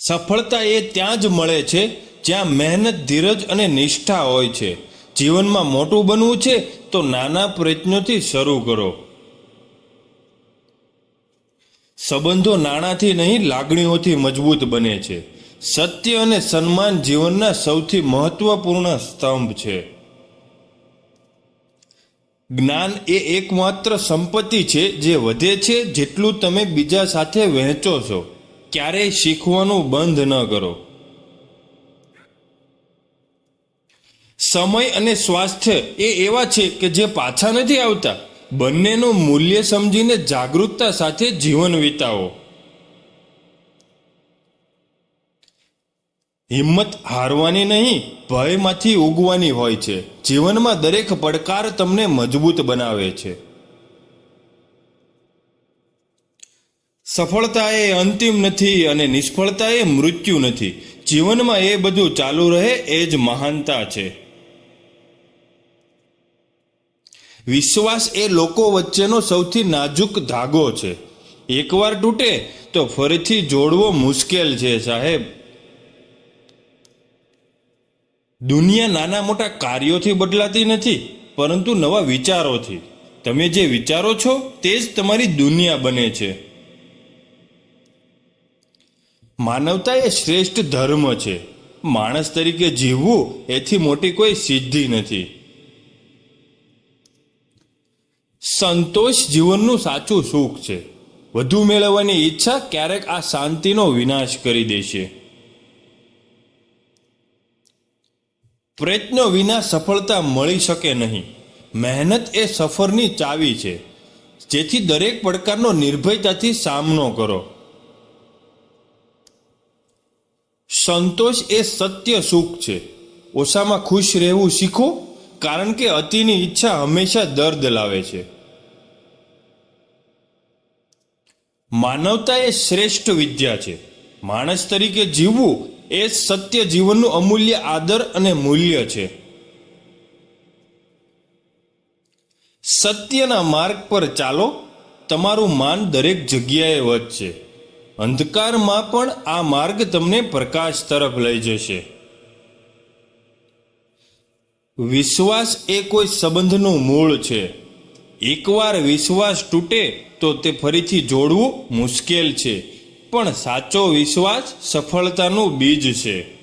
સફળતા એ ત્યાં જ મળે છે જ્યાં મહેનત, ધીરજ અને નિષ્ઠા હોય છે. જીવનમાં મોટું બનવું છે તો નાના પ્રયત્નોથી શરૂ કરો. સંબંધો નાણાંથી નહીં, લાગણીઓથી મજબૂત બને છે. સત્ય અને સન્માન જીવનના સૌથી મહત્વપૂર્ણ સ્તંભ છે. જ્ઞાન એ એકમાત્ર સંપત્તિ છે જે વધે છે જેટલું તમે બીજા સાથે વહેંચો છો. ક્યારેય શીખવાનું બંધ ન કરો. સમય અને સ્વાસ્થ્ય એ એવા છે કે જે પાછા નથી આવતા. બંનેનું મૂલ્ય સમજીને જાગૃતતા સાથે જીવન વિતાવો. હિંમત હારવાની નહીં, ભયમાંથી ઉગવાની હોય છે. જીવનમાં દરેક પડકાર તમને મજબૂત બનાવે છે. સફળતા એ અંતિમ નથી અને નિષ્ફળતા એ મૃત્યુ નથી. જીવનમાં એ બધું ચાલુ રહે એ જ મહાનતા છે. વિશ્વાસ એ લોકો વચ્ચેનો સૌથી નાજુક ધાગો છે. એકવાર તૂટે તો ફરીથી જોડવો મુશ્કેલ છે સાહેબ. દુનિયા નાના મોટા કાર્યોથી બદલાતી નથી, પરંતુ નવા વિચારોથી. તમે જે વિચારો છો તે જ તમારી દુનિયા બને છે. માનવતા એ શ્રેષ્ઠ ધર્મ છે. માણસ તરીકે જીવવું એથી મોટી કોઈ સિદ્ધિ નથી. સંતોષ જીવનનું સાચું સુખ છે. વધુ મેળવવાની ઈચ્છા ક્યારેક આ શાંતિનો વિનાશ કરી દેશે. પ્રયત્નો વિના સફળતા મળી શકે નહીં. મહેનત એ સફરની ચાવી છે. જેથી દરેક પડકારનો નિર્ભયતાથી સામનો કરો. સંતોષ એ સત્ય સુખ છે. ઓછામાં ખુશ રહેવું શીખો, કારણ કે અતિની ઈચ્છા હંમેશા દર્દ લાવે છે. માનવતા એ શ્રેષ્ઠ વિદ્યા છે. માણસ તરીકે જીવવું એ સત્ય જીવનનું અમૂલ્ય આદર અને મૂલ્ય છે. સત્યના માર્ગ પર ચાલો, તમારું માન દરેક જગ્યાએ વધશે. અંધકારમાં પણ આ માર્ગ તમને પ્રકાશ તરફ લઈ જશે. વિશ્વાસ એ કોઈ સંબંધનું મૂળ છે. એકવાર વિશ્વાસ તૂટે તો તે ફરીથી જોડવું મુશ્કેલ છે, પણ સાચો વિશ્વાસ સફળતાનું બીજ છે.